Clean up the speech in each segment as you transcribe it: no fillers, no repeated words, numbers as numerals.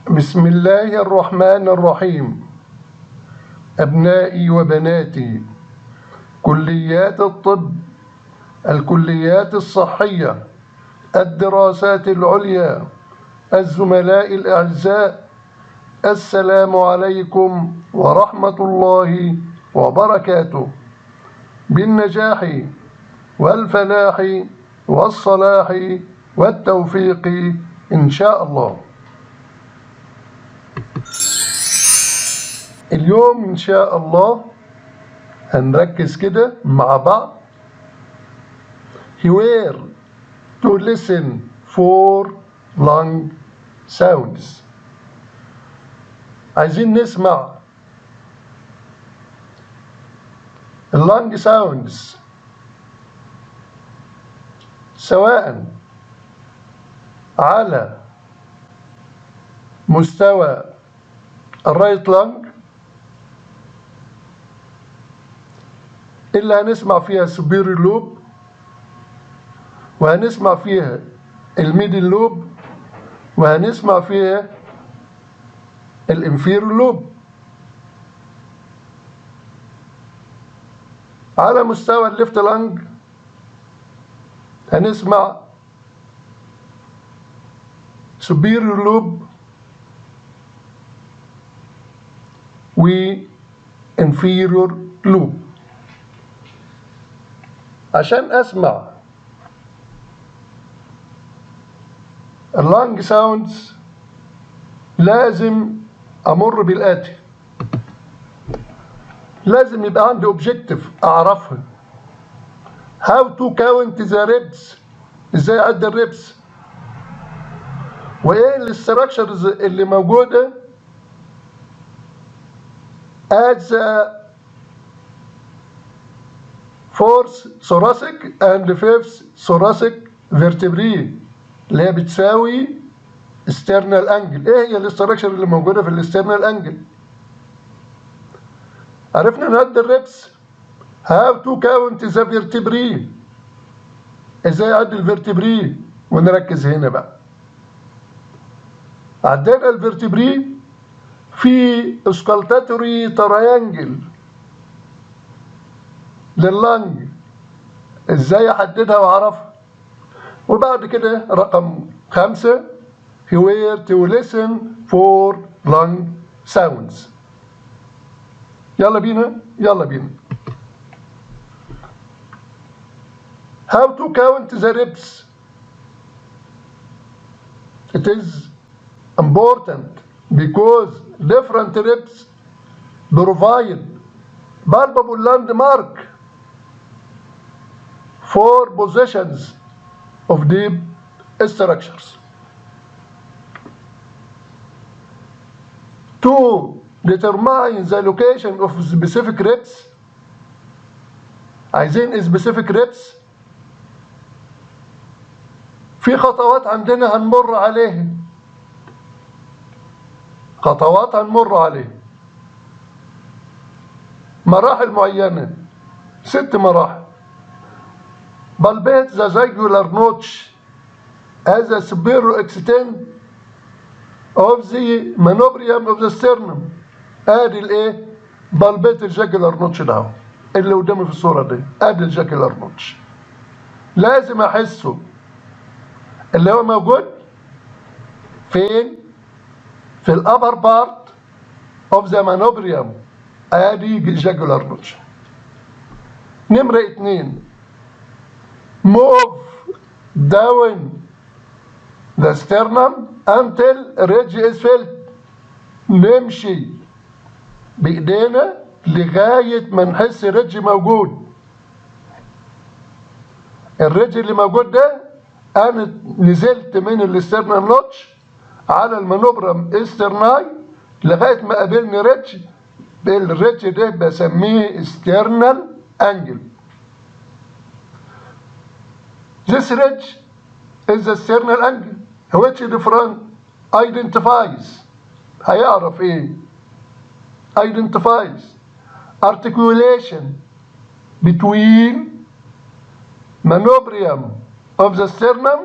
بسم الله الرحمن الرحيم. أبنائي وبناتي، كليات الطب، الكليات الصحية، الدراسات العليا، الزملاء الأعزاء، السلام عليكم ورحمة الله وبركاته. بالنجاح والفلاح والصلاح والتوفيق إن شاء الله. اليوم إن شاء الله هنركز كده مع بعض. Hear to listen for long sounds. عايزين نسمع long sounds سواء على مستوى الرايت لانج اللي هنسمع فيها superior لوب، وهنسمع فيها الميدل لوب، وهنسمع فيها الانفيرور لوب. على مستوى الليفت لانج هنسمع superior لوب و inferior لوب. عشان اسمع اللانج ساوندز لازم امر بالاتي. لازم يبقى عندي اوبجكتيف اعرفها. how to count the reps، ازاي اعد الريبس، وايه الاستراكشرز اللي موجوده at the fourth thoracic and fifth thoracic vertebrae اللي هي بتساوي external angle. ايه هي الاستراكشر اللي موجوده في الاسترنال انجل؟ عرفنا نعد الريبس. how to count the vertebrae، ازاي اعد الفرتبري، ونركز هنا بقى. عدينا الفرتبري في اسكالتاتوري تريانجل لللنج، ازاي احددها واعرفها. وبعد كده رقم 5 where to listen for lung sounds. يلا بينا. how to count the reps. It is important because different reps provide palpable landmark for positions of deep structures. To determine the location of specific reps، عايزين specific reps. في خطوات عندنا هنمر عليها، مراحل معينة، 6 مراحل. palpate the jugular notch as a superior extent of the manubrium of the sternum. ادي الايه؟ palpate الجاكولار نوتش ده اللي قدامي في الصورة دي، ادي الجاكولار نوتش. لازم احسه اللي هو موجود فين؟ في الابر بارت اوف ذا مانوبريوم، ادي جاكولار نوتش. نمرة 2 move down the sternum until ridge is filled. نمشي بايدينا لغاية ما نحس ريدج موجود. الريدج اللي موجود ده انا نزلت من الاسترنال نوتش على المانوبرم استرناي لغايه ما قابلني ريدج. الريدج ده بسميه استرنال انجل. This ridge is the sternal angle which different identifies. هيعرف ايه؟ identifies articulation between manubrium of the sternum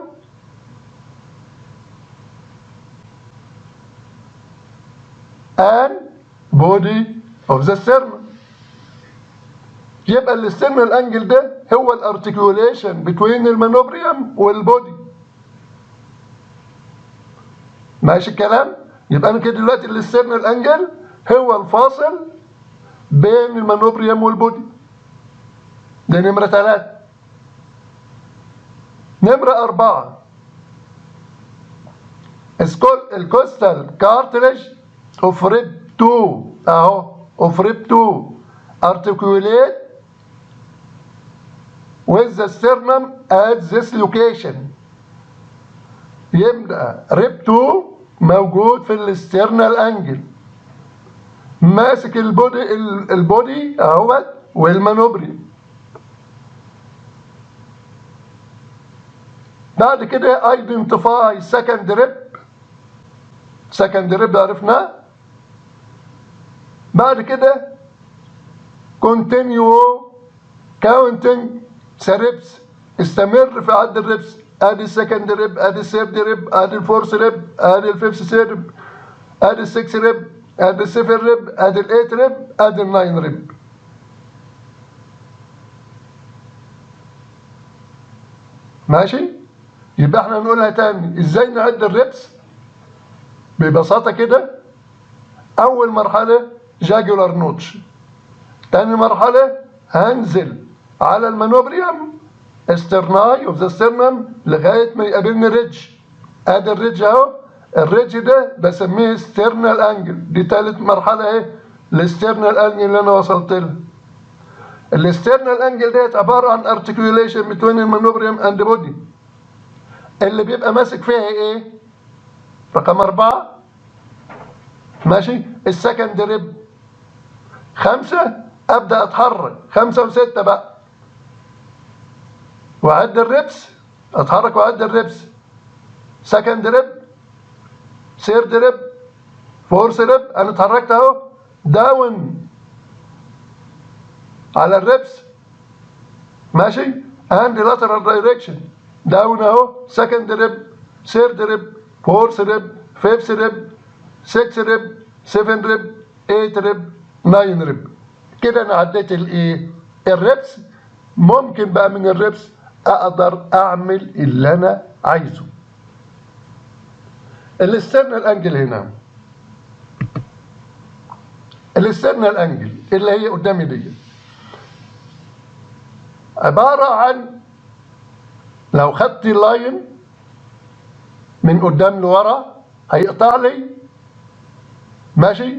and body of the sternum. يبقى الاسترنال انجل ده هو الارتكيوليشن بين المانوبريوم والبودي. ماشي الكلام؟ يبقى انا كده دلوقتي الاسترنال انجل هو الفاصل بين المانوبريوم والبودي. ده نمرة 3. نمرة 4 الكوستال كارتلج اوف ريب 2 اهو اوف ريب 2 articulate with the sternum at this location. يبقى ريب 2 موجود في الاسترنال انجل ماسك البودي اهوت والمانوبريوم. بعد كده identify second rib. second rib عرفناه. بعد كده continue counting the ribs. استمر في عد الريبس. ادي السكند ريب، ادي الثيرد ريب، ادي الفورث ريب، ادي الفيفث ريب، ادي السكس ريب، ادي السيفن ريب، ادي الايت ريب، ادي الناين ريب. ماشي؟ يبقى احنا نقولها تاني. ازاي نعد الريبس؟ ببساطة كده أول مرحلة جاجولار نوتش. تاني مرحلة هنزل على المانوبريوم استرناي اوف ذا سترنم لغاية ما يقابلني ريدج. ادي الريدج اهو. الريدج ده بسميه سترنال انجل. دي تالت مرحلة اهي الاسترنال انجل اللي انا وصلت لها. الاسترنال انجل ديت عبارة عن ارتكيوليشن بين المانوبريوم اند بودي. اللي بيبقى ماسك فيها ايه؟ رقم 4 ماشي. السكند ريب. 5 ابدا اتحرك. 5 و6 بقى واعد الريبس. اتحرك واعد الريبس. سكند ريب، ثيرد ريب، فورث ريب. انا اتحركت اهو داون على الريبس ماشي. اند لاترال دايركشن داون اهو. سكند ريب، ثيرد ريب، فورث ريب، فيفث ريب، 6 ريب، 7 ريب، 8 ريب، 9 ريب. كده انا عديت الايه؟ الريبس. ممكن بقى من الريبس اقدر اعمل اللي انا عايزه. الاسترنال انجل هنا، الاسترنال انجل اللي هي قدامي دي عبارة عن، لو خدت لاين من قدام لورا هيقطع لي ماشي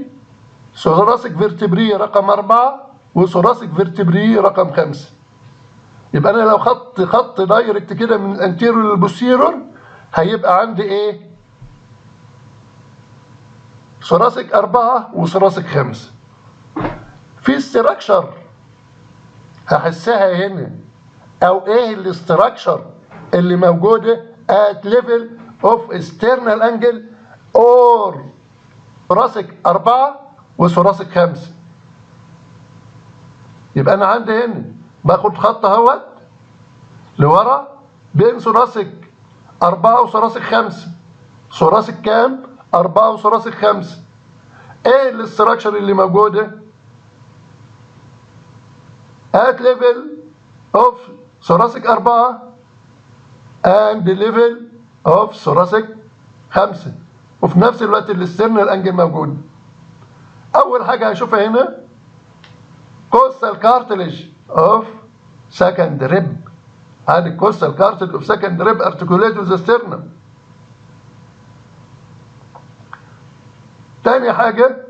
ثوراسيك فيرتبري رقم 4 وثوراسيك فيرتبري رقم 5. يبقى انا لو خدت خط دايركت كده من الانتيريور للبوستيرور هيبقى عندي ايه؟ ثوراسيك 4 وثوراسيك 5. في استراكشر هحسها هنا، او ايه الاستراكشر اللي موجوده at level of external angle or ثوراسيك 4 وثوراسيك 5. يبقى انا عندي هنا باخد خط اهوت لورا بين ثوراسيك 4 وثوراسيك 5. ثوراسيك كام؟ 4 وثوراسيك 5. ايه الاستراكشر اللي موجوده at level of thoracic 4 and level of thoracic 5 وفي نفس الوقت الاسترنال انجل موجود. اول حاجه هشوفها هنا coastal cartilage of second rib. هذه coastal cartilage of second rib articulate with the sternum. تاني حاجه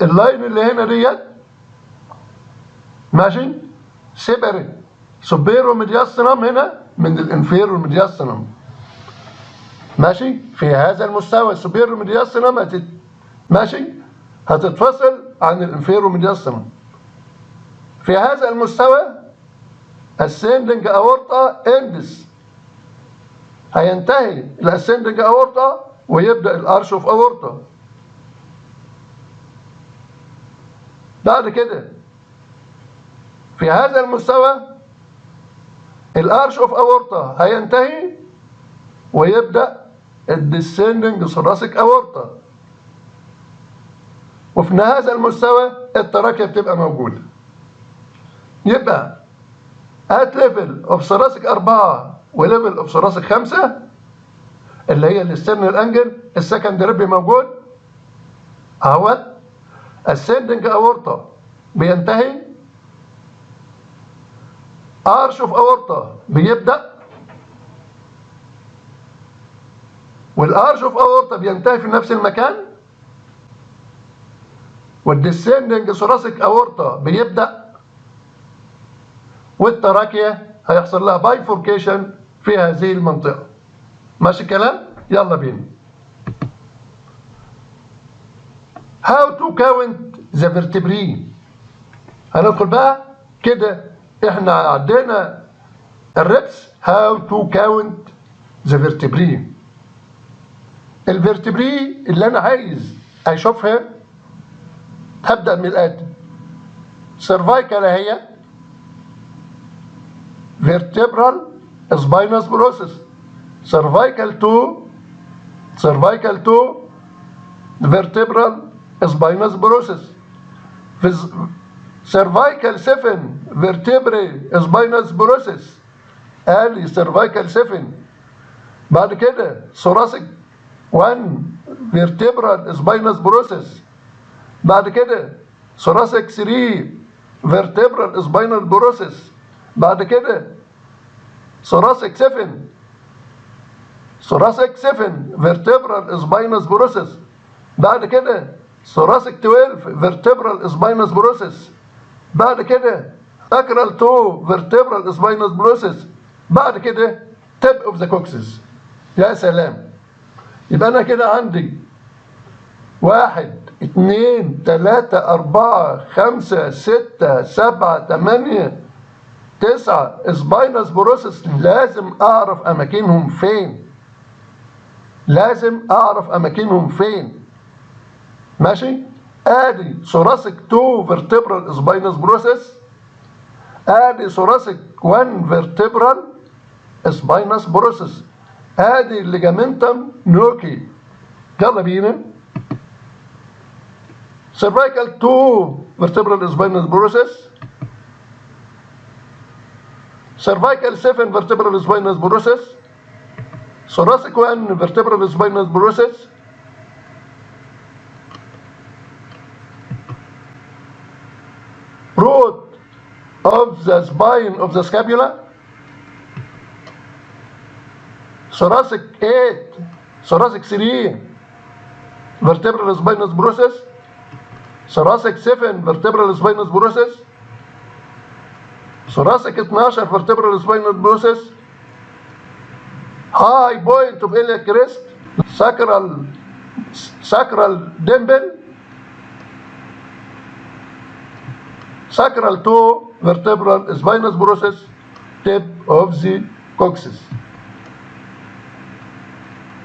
اللاين اللي هنا ديت ماشي سيبريت سوبيرو ميدياسترم هنا من الانفيرو ميدياسترم ماشي. في هذا المستوى السوبيرو ميدياسترم ماشي هتتفصل عن الانفيرو ميدياسترم. في هذا المستوى السندنج اورطه اندس هينتهي الاسندنج اورطه ويبدا الارش اوف اورطه. بعد كده في هذا المستوى الارش اوف اورطه هينتهي ويبدا الديسندنج ثوراسيك اورطه. وفي هذا المستوى التراكية بتبقى موجودة. يبقى at level of thoracic 4 وليفل of thoracic 5 اللي هي الاسترنال انجل، السكند ريب موجود اهوت. ascending aorta بينتهي، arch of aorta بيبدأ، والارش اوف اورتا بينتهي في نفس المكان، والديسندنج ثوراسيك اورتا بيبدا، والتراكيه هيحصل لها بايفوركيشن في هذه المنطقه. ماشي الكلام؟ يلا بينا. How to count the vertebrae. هندخل بقى كده، احنا عدينا الريبس. How to count the vertebrae. الفرتبري اللي انا عايز اشوفها هبدا من الاتي. سيرفايكال اهي، فيرتبرال سباينس بروسيس، سيرفايكال 2 فيرتبرال سباينس بروسيس، سيرفايكال 7 فيرتبري سباينس بروسيس، ادي سيرفايكال 7. بعد كده ثوراسيك 1 فيرتبرال سباينس بروسيس، بعد كده ثوراسيك 3 فيرتبرال سباينال بروسيس، بعد كده ثوراسيك 7 فيرتبرال سباينس بروسيس، بعد كده ثوراسيك 12 فيرتبرال سباينس بروسيس، بعد كده اكرال 2 فيرتبرال سباينس بروسيس، بعد كده تيب اوف ذا كوكسس. يا سلام. يبقى انا كده عندي 1 2 3 4 5 6 7 8 9 سباينس بروسيس. لازم اعرف اماكنهم فين. ماشي. ادي ثوراسيك 2 فيرتبرال سباينس بروسيس، ادي ثوراسيك 1 فيرتبرال سباينس بروسيس، ادي الليجامنتم نوكي. يلا بينا. سيرفايكال 2 فيرتبرال سباينس بروسيس، سيرفايكال 7 فيرتبرال سباينس بروسيس، ثوراسيك 1 فيرتبرال سباينس بروسيس، root of the spine of the scapula، thoracic 8 thoracic 3 vertebral spinous process، thoracic 7 vertebral spinous process، thoracic 12 vertebral spinous process، high point of iliac crest، sacral dimple، sacral 2 vertebral spinous process، tip of the coccyx.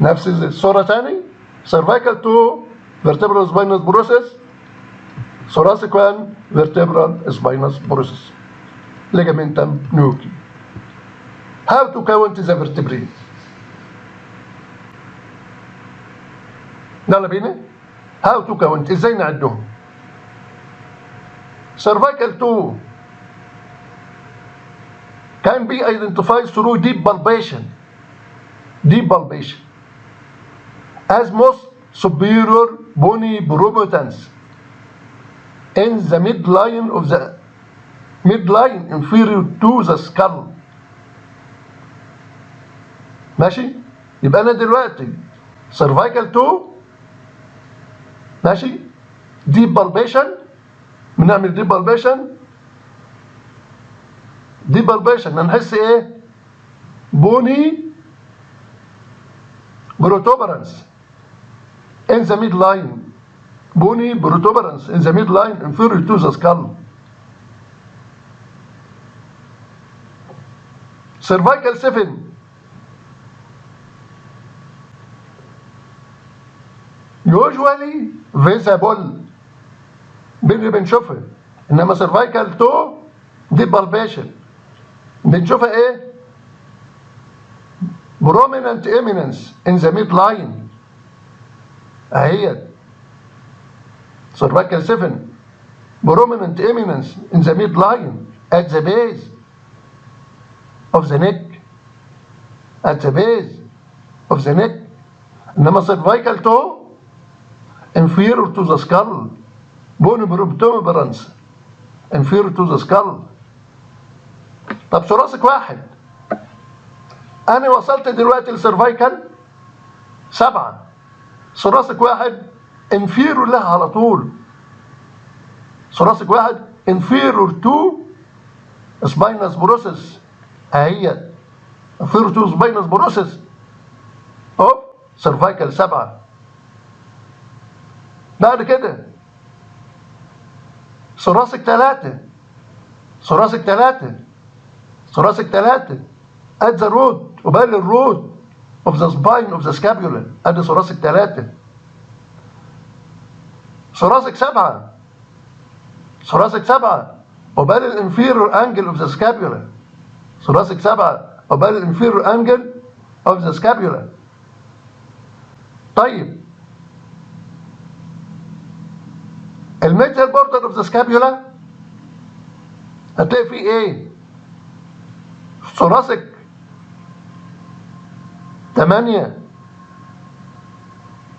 نفس الصورة تاني. cervical 2 vertebral spinous process، thoracic 1 vertebral spinous process، ligamentum nuchae. How to count the vertebrae. يلا بينا. How to count، ازاي نعدهم. cervical 2 can be identified through deep palpation as most superior bony prominence in the midline inferior to the skull. ماشي. يبقى انا دلوقتي cervical 2 ماشي، deep palpation، بنعمل deep palpation هنحس ايه؟ بوني protuberance in the midline، bony protuberance in the midline inferior to the skull. cervical 7 usually visible بنشوفها، انما cervical 2 دي palpation بنشوفها ايه؟ prominent eminence in the midline اهي. cervical 7 prominent eminence in the midline at the base of the neck, at the base of the neck. انما cervical 2 inferior to the skull, bone protuberance inferior to the skull. طب ثوراسيك 1 انا وصلت دلوقتي لسيرفايكال 7. ثوراسيك 1 inferior لها على طول. ثوراسيك 1 inferior to spinous process اهي inferior to spinous process of cervical 7. بعد كده ثوراسيك 3 ثوراسيك 3 ثوراسيك 3 at the root قبال الروت of the spine of the scapula. ادي ثوراسيك 3. ثوراسيك 7 ثوراسيك 7 قبال الانفيرور انجل of the scapula. ثوراسيك 7 قبال الانفيرور انجل of the scapula. طيب الميديال بوردر اوف ذا سكابيولا هتلاقي فيه ايه؟ ثوراسيك 8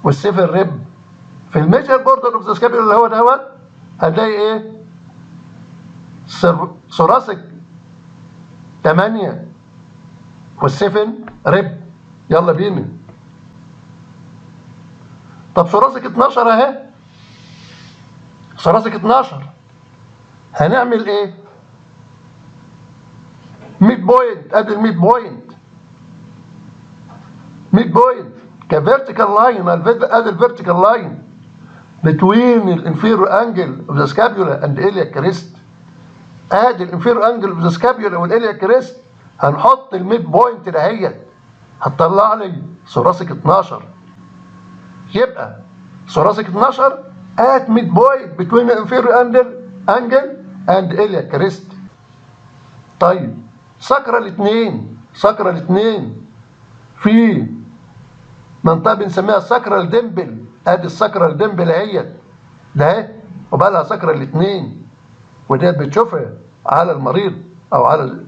والسيفر ريب. في الميديال بوردر اوف ذا سكابيولا اللي هو دوت هتلاقي ايه؟ ثوراسيك 8 والسيفن ريب. يلا بينا. طب ثوراسيك 12 اهي. ثوراسيك 12 هنعمل ايه؟ ميد بوينت. ادي الميد بوينت. ميد بوينت كفيرتيكال لاين. ادي الفيرتيكال لاين between الانفيرور انجل اوف ذا سكابيولا اند الياك كريست. ادي الانفيرور انجل اوف ذا سكابيولا والالياك كريست. هنحط الميد بوينت دهيت هتطلع لي ثوراسيك 12. يبقى ثوراسيك 12 at midpoint between the inferior angle and iliac crest. طيب ساكرال 2 ساكرال 2 في منطقة بنسميها ساكرال ديمبل. ادي الساكرال ديمبل اهيت ده وبقى لها ساكرال 2 ودي بتشوفها على المريض او على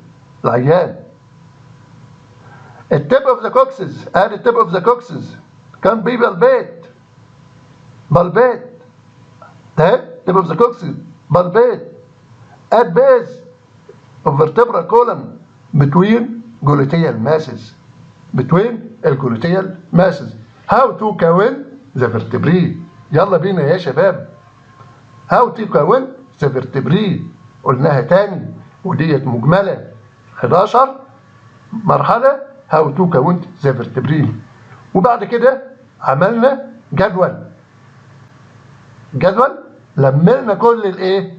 العيان. التيب اوف ذا كوكسز. ادي التيب اوف ذا كوكسز كان بي بالبيت ده tip of the coccyx بالبيت at base of vertebral column between gluteal masses. between الجلوتيال masses. how to count the vertebrae. يلا بينا يا شباب. how to count the vertebrae قلناها تاني وديت مجملة 11 مرحلة how to count the vertebrae. وبعد كده عملنا جدول لملنا كل الايه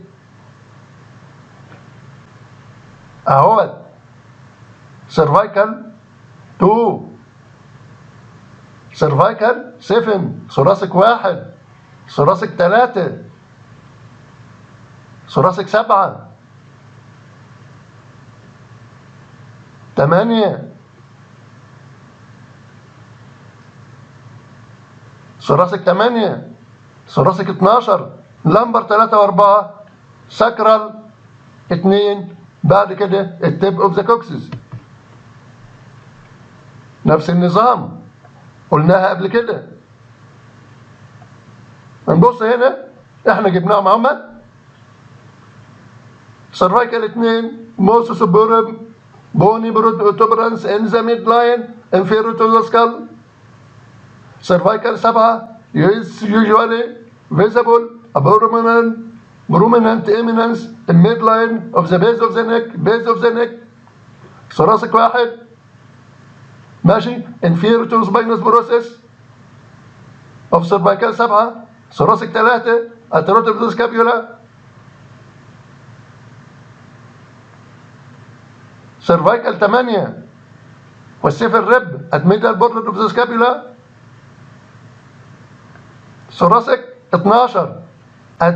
اهوت. سيرفايكال 2 سيرفايكال 7 ثوراسيك 1 ثوراسيك 3 ثوراسيك 7 8 ثوراسيك 8 ثوراسيك 12 لمبر 3 و4 ساكرال 2. بعد كده التيب اوف ذا كوكسز نفس النظام قلناها قبل كده. هنبص هنا احنا جبناها محمد. سيرفايكال 2 موس سوبرم بوني بروتوبرانس ان ذا ميد لاين انفيرو تو ذا سكال. سيرفايكال 7 is usually visible a prominent eminence in midline of the base of the neck. ثوراسيك 1 ماشي inferior to spinous process of cervical 7. ثوراسيك 3 at the root of the scapula. cervical 8 والسيفر ريب at middle border of the scapula. ثوراسيك 12 at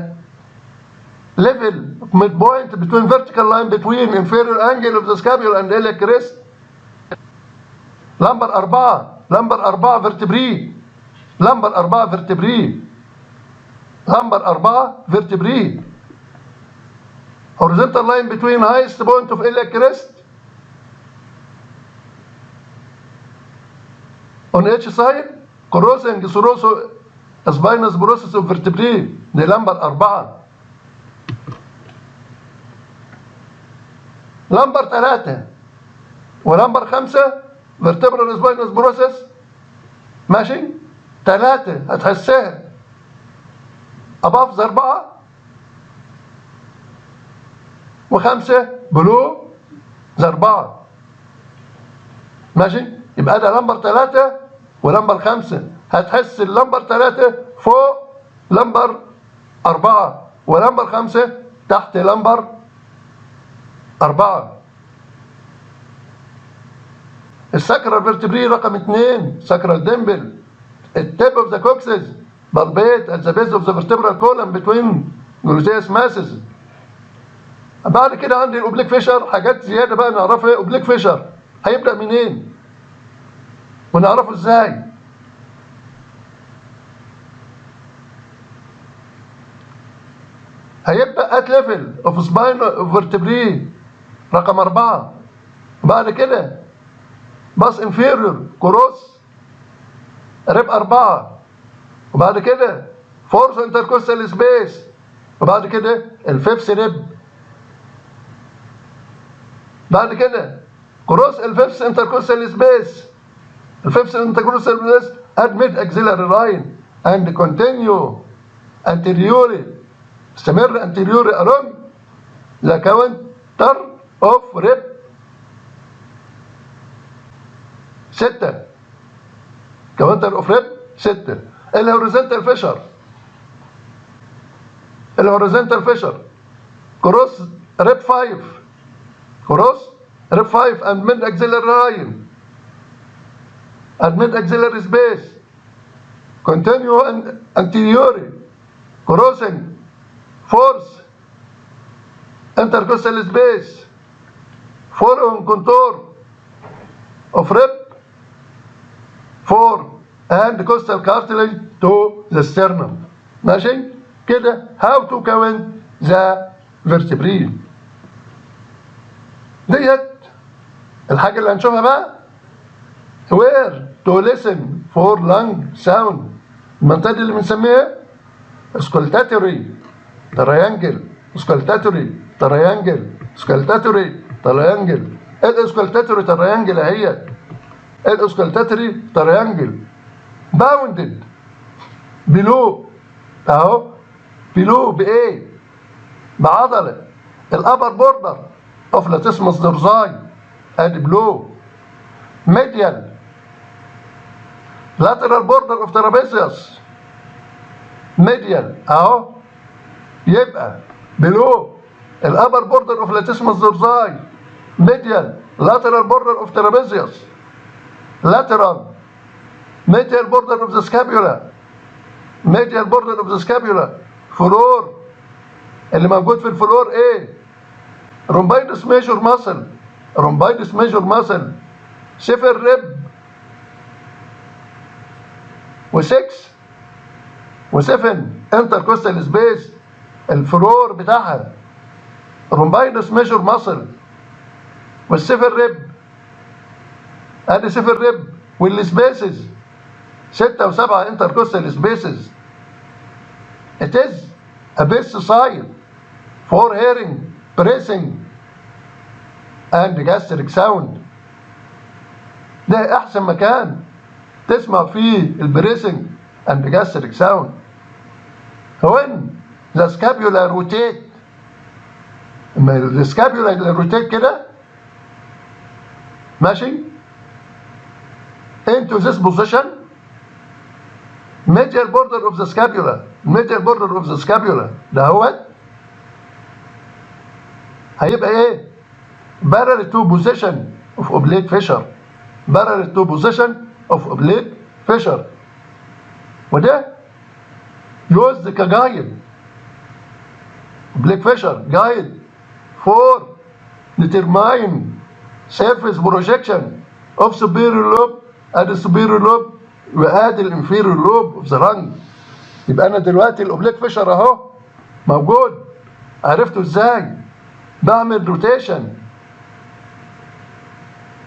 level midpoint between vertical line between inferior angle of the scapula and iliac crest. لمبر 4 vertebrae. لمبر 4 vertebrae Number 4 vertebrae. Horizontal line between highest point of iliac crest on each side crossing through spinous process of vertebrae. دي نمبر 4. نمبر 3 ونمبر 5 vertebral spinous process. ماشي. 3 هتحسها above 4 و5 below 4. ماشي. يبقى ده نمبر 3 ونمبر 5. هتحس اللمبر 3 فوق لمبر 4 ولمبر 5 تحت لمبر 4. الساكرال فيرتبري رقم 2 ساكرال ديمبل. التيب اوف ذا كوكسز بالبيت at the base of the vertebral column between gluteus masses. بعد كده عندي الاوبليك فيشر. حاجات زياده بقى نعرفها. اوبليك فيشر هيبدا منين ونعرفه ازاي؟ هيبدا at level of spine of vertebrae رقم 4. بعد كده باس انفيريور كروس ريب 4. وبعد كده فورس انتركوستال سبيس. وبعد كده الفيفث ريب. بعد كده كروس الفيفث انتركوستال سبيس. الفيفث انتركوستال سبيس ادميت اكسيلاري لاين اند كونتينيو anteriorly. استمر anteriorly along the counter of rib 6. counter of rib 6. الهوريزونتال فيشر. الهوريزونتال فيشر كروس ريب 5. كروس ريب 5 and mid axillary line and mid axillary space. continue anteriorly crossing fourth intercostal space following contour of rib 4 and costal cartilage to the sternum. ماشي كده how to count the vertebrae. ديت الحاجة اللي هنشوفها بقى. where to listen for lung sound. المنطقة دي اللي بنسميها auscultatory triangle. auscultatory triangle. auscultatory triangle. الاسكولتاتوري triangle اهي. الاسكولتاتوري triangle bounded below اهو below بايه؟ بعضلة الابر بوردر اوف لاتيسموس دورزاي ادي below. medial lateral border of trapezius medial اهو. يبقى below الابر بوردر اوف لاتيسموس دورزاي medial lateral border of trapezius lateral medial border of the scapula medial border of the scapula فلور. اللي موجود في الفلور ايه؟ rhomboides major muscle rhomboides major muscle 7 rib و6 و7 intercostal space. الفلور بتاعها rhomboides major muscle وال7 rib. ادي 7 rib والسبيسز 6 و7 intercostal spaces. It is a best site for hearing, pressing and gastric sound. ده احسن مكان تسمع فيه البريسنج and gastric sound. when the scapula rotate. اما السكابيولا روتيت كده ماشي into this position medial border of the scapula. medial border of the scapula ده هو هيبقى ايه؟ parallel to position of oblique fissure. parallel to position of oblique fissure. وده used كجايد. oblique fissure guide for determine surface projection of superior lobe and superior lobe وادي الانفيريور لوب of the lung. يبقى انا دلوقتي الاوبليك فيشر اهو موجود، عرفته ازاي؟ بعمل روتيشن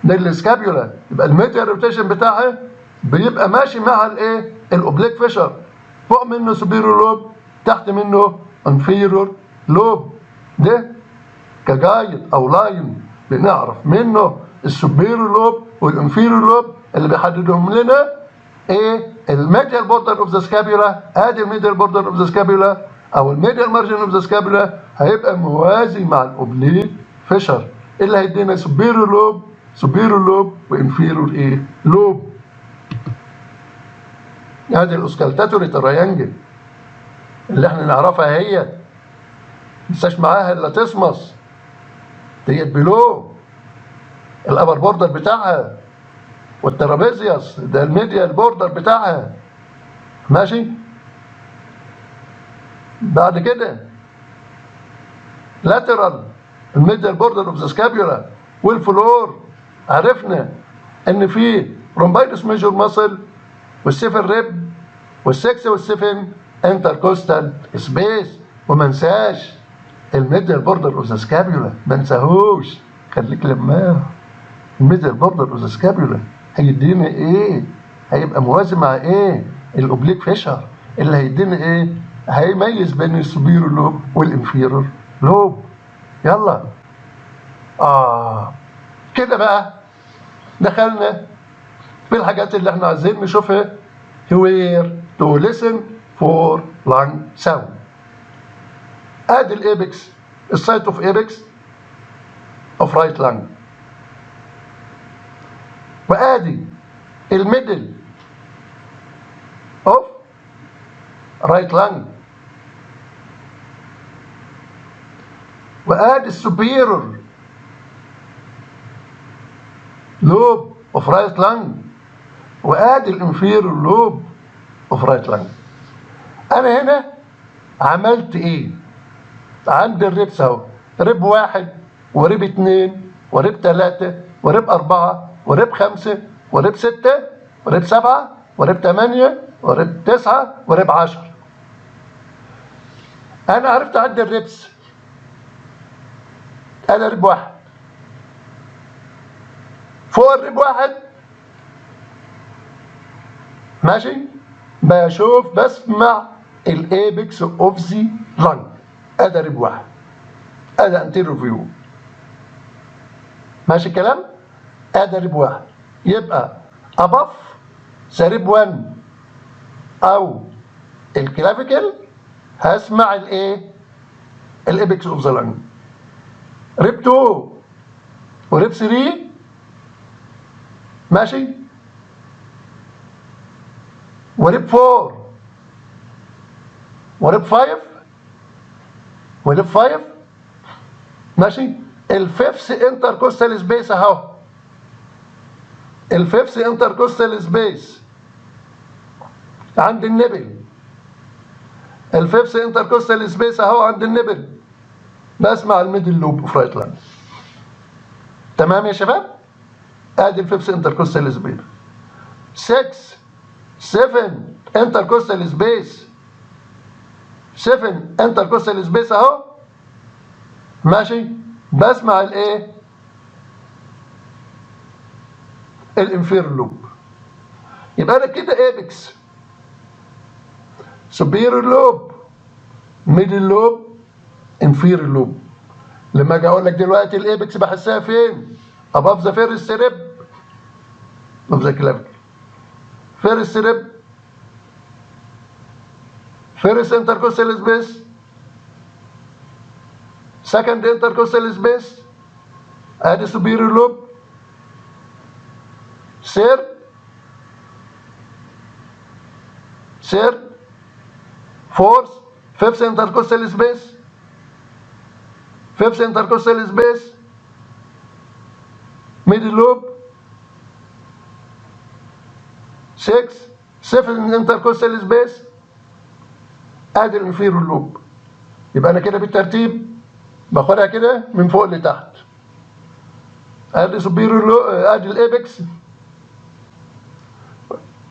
للسكابيولا، يبقى الميديال روتيشن بتاعها بيبقى ماشي مع الايه؟ الاوبليك فيشر، فوق منه سوبيريور لوب، تحت منه انفيرور لوب. ده كجايد او لاين بنعرف منه السوبيريور لوب والانفيرور لوب اللي بيحددهم لنا ايه؟ الميديال بوردر اوف ذا سكابيولا. ادي الميديال بوردر اوف ذا سكابيولا او الميديال مارجن اوف ذا سكابيولا هيبقى موازي مع الاوبليك فيشر اللي هيدينا سوبيريور لوب، سوبيريور لوب وانفيرور ايه؟ لوب. ادي الاوسكالتاتوري تريانجل اللي احنا نعرفها، هي متنساش معاها الا تسمص ديت بلو الابر بوردر بتاعها، والترابيزيوس ده الميديال بوردر بتاعها. ماشي. بعد كده لاترال الميديال بوردر اوف ذا سكابيولا والفلور. عرفنا ان في رومبايدس ميجور ماسل والسيفن ريب والسكس والسيفن انتركوستال سبيس. وما انساش الميديال بوردر اوف ذا سكابيولا، ما انساهوش، خليك لماه. الميديال بوردر اوف ذا سكابيولا هيدينا ايه؟ هيبقى موازي مع ايه؟ الاوبليك فيشر اللي هيدينا ايه؟ هيميز بين السوبيريور لوب والانفيرور لوب. يلا كده بقى دخلنا في الحاجات اللي احنا عايزين نشوفها. وير تو listen for lung sound. ادي الايبكس، السايت اوف ايبكس اوف رايت لانج، وادي الميدل اوف رايت لانج، وادي السوبيرور لوب اوف رايت لانج، وادي الانفيرور لوب اوف رايت لانج. انا هنا عملت ايه؟ عندي الريبس اهو، ريب 1 وريب 2 وريب 3 وريب 4 وريب 5 وريب 6 وريب 7 وريب 8 وريب 9 وريب 10. انا عرفت اعدي الريبس. انا ريب 1 فوق الريب 1 ماشي، بشوف بسمع الايبكس اوف ذا لانج. ادي ريب 1، ادي انتيريور فيو. ماشي الكلام؟ ادي ريب 1. يبقى اباف ذا ريب 1 او الكلافيكل هسمع الايه؟ الايبكس اوف ذا لانج. ريب 2 وريب 3 ماشي، وريب 4 وريب 5 وريب 5 ماشي. الفيفث انتركوستال سبيس اهو، الفيفث انتركوستال سبيس عند النبل، الفيفث انتركوستال سبيس اهو عند النبل، بسمع الميدل لوب اوف رايت لانج. تمام يا شباب؟ ادي الفيفث انتركوستال سبيس. 6 7 انتركوستال سبيس، 7 انتركوستال سبيس اهو ماشي، بسمع الايه؟ الانفير لوب. يبقى انا كده ايبكس، سوبيريور لوب، ميدل لوب، انفير لوب. لما اجي اقول لك دلوقتي الايبكس بحسها فين؟ above the first rib of the clavicle. first rib، first intercostal space، second intercostal space، ادي superior lobe، third، fourth، fifth intercostal space، fifth intercostal space، middle lobe، 6 7 intercostal space، ادي الانفيرور لوب. يبقى انا كده بالترتيب باخدها كده من فوق لتحت. ادي سوبيريور لوب، ادي الايبكس،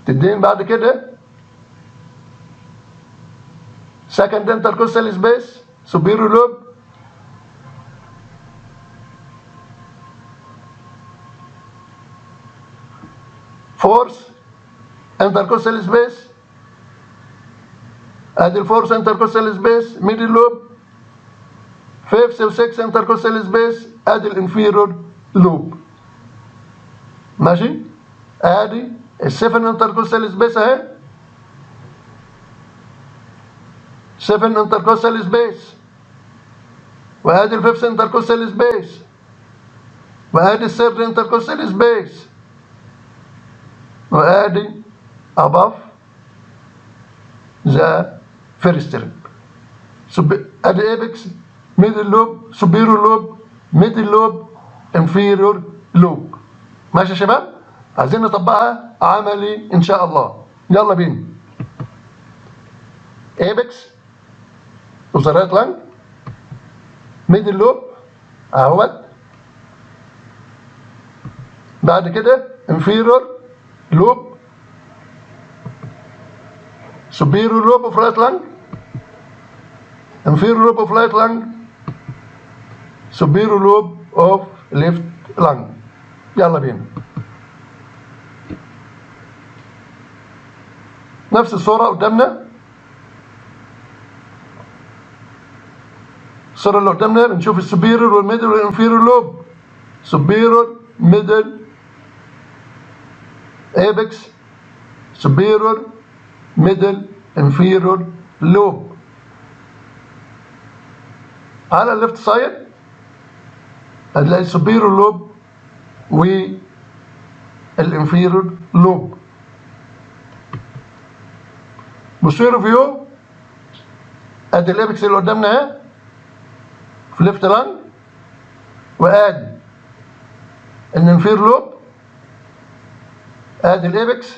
تدين بعد كده second intercostal space superior lobe, fourth intercostal space ادي الفورث intercostal space middle lobe, fifth و sixth intercostal space ادي الانفيرور لوب. ماشي؟ ادي السفن انتركوستال سبيس اهي، 7 انتركوستال سبيس، وادي الفيفث انتركوستال سبيس، وادي الثيرد انتركوستال سبيس، وادي above ذا فيرست ريب. ادي ايبكس، ميدل لوب، سوبيرور لوب، ميدل لوب، انفيرور لوب. ماشي يا شباب؟ عايزين نطبقها عملي ان شاء الله. يلا بينا. ايبكس وزرات لانج، ميدل لوب اهوت، بعد كده انفيرور لوب، سوبيرور لوب اوف رايت لانج، انفيرور لوب اوف رايت لانج، سوبيرور لوب اوف ليفت لانج. يلا بينا. نفس الصورة قدامنا، الصورة اللي قدامنا بنشوف السوبيرور والميدل والانفيرور لوب. سوبيرور، ميدل، ايبكس، سوبيرور، ميدل، انفيرور لوب. على الليفت سايد هتلاقي السوبيرور لوب والانفيرور لوب. بوستيريور فيو ادي الابكس اللي قدامنا اهي في ليفت لانج، وادي الانفير لوب، ادي الابكس،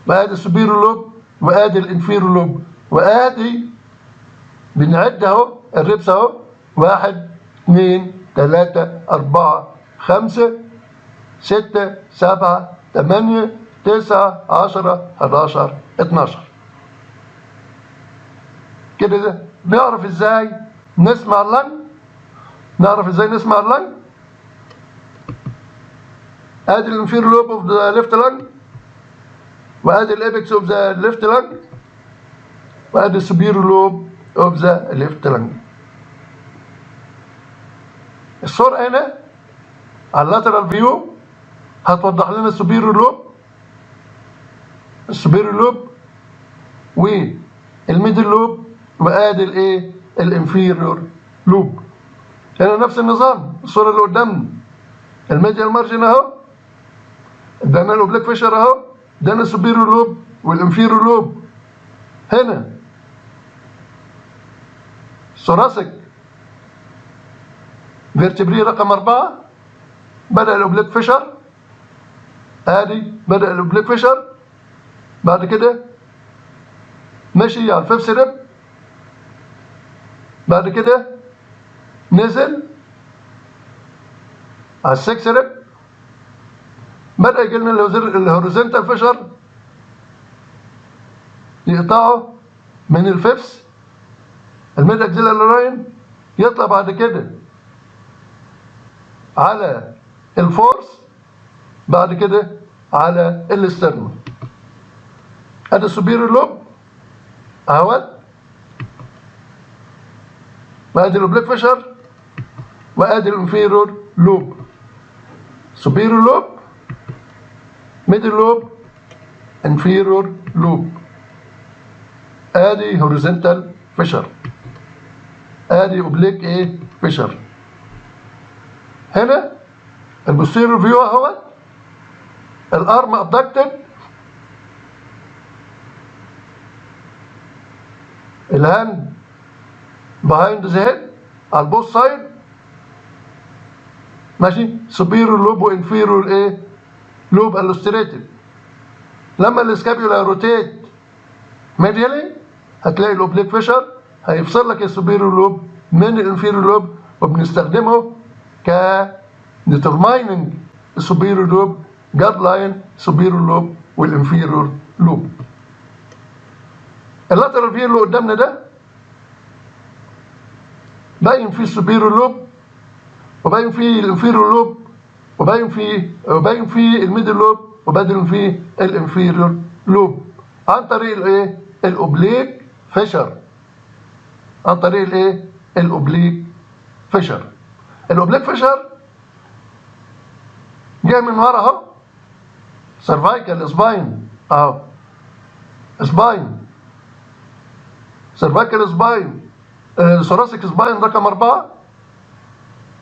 وادي السوبيريور لوب، وادي الانفيرور لوب، وادي بنعد اهو الريبس اهو 1 2 3 4 5 6 7 8 9 10 11 12 كده. ده نعرف ازاي نسمع اللنج، نعرف ازاي نسمع اللنج. ادي الانفيرور لوب اوف ذا ليفت لانج، وادي الابكس اوف ذا ليفت لانج، وادي السوبيريور لوب اوف ذا ليفت لانج. الصورة هنا على اللاترال فيو هتوضح لنا السوبيريور لوب، السوبيريور لوب والميدل لوب، وادي الايه الانفيريور لوب. هنا نفس النظام، الصورة اللي قدامنا الميديال مارجن اهو، ادانا الاوبليك فيشر اهو، ادانا السوبيريور لوب والانفيريور لوب. هنا ثوراسيك فيرتبري رقم 4 بدأ الاوبليك فيشر، ادي بدأ الاوبليك فيشر، بعد كده ماشي على الفيفث ريب، بعد كده نزل على السكس ريب، بدأ يجي لنا الهوريزونتال فيشر يقطعه من الفيفث الميد اكسيلاري لاين، يطلع بعد كده على الفورث، بعد كده على الاسترنم. ادي السوبيريور لوب اهوت، وادي الاوبليك فيشر، وادي الانفيرور لوب. سوبيريور لوب، ميدل لوب، انفيرور لوب، ادي هوريزونتال فيشر، ادي اوبليك ايه فيشر. هنا البوستيريور فيو اهوت، الارم ابدكتد، الهاند behind the head على البوث سايد، ماشي. سوبيريور لوب وانفيريور ايه لوب الوستريتد. لما الاسكابيولا روتيت ميديالي هتلاقي الاوبليك فيشر هيفصل لك السوبيريور لوب من الانفيريور لوب، وبنستخدمه ك determining السوبيريور لوب جاد لاين، سوبيريور لوب والانفيريور لوب. اللاترال فيو اللي قدامنا ده باين فيه السوبيريور لوب، وباين فيه الانفيريور لوب، وباين فيه الميدل لوب، وباين فيه الانفيريور لوب عن طريق الايه؟ الاوبليك فيشر. عن طريق الايه؟ الاوبليك فيشر. الاوبليك فيشر جاي من ورا اهو، سيرفايكال سباين اهو، سباين، سيرفايكال سباين، ثوراسيك سباين رقم 4،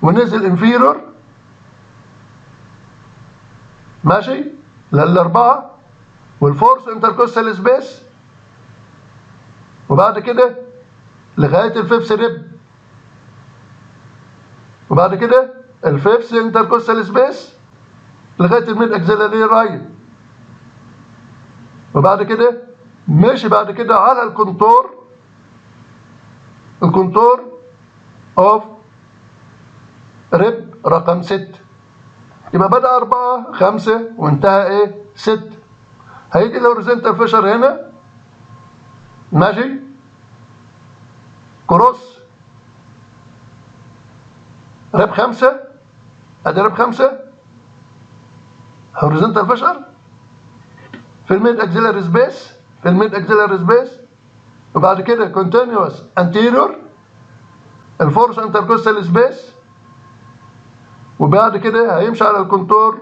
ونزل انفيرور ماشي للأربعة، والفورس انتركوستال سبيس، وبعد كده لغاية الفيفث ريب، وبعد كده الفيفث انتركوستال سبيس لغاية الميد اكزيلاري رايت، وبعد كده ماشي بعد كده على الكونتور، الكونتور اوف ريب رقم 6. يبقى بدأ 4 5 وانتهى ايه؟ 6. هيجي الهوريزونتال فيشر هنا ماشي كروس ريب 5، ادي ريب 5 هوريزونتال فيشر في الميد اكزيلاري سبيس، في الميد اكزيلاري سبيس، وبعد كده كونتينيوس انتيريور الفورس انتركوستال سبيس، وبعد كده هيمشي على الكونتور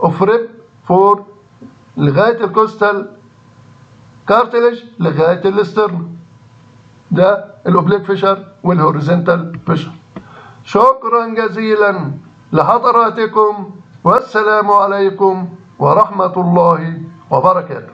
اوف ريب 4 لغايه الكوستال كارتلج لغايه الاسترن. ده الاوبليك فيشر والهوريزونتال فيشر. شكرا جزيلا لحضراتكم، والسلام عليكم ورحمه الله وبركاته.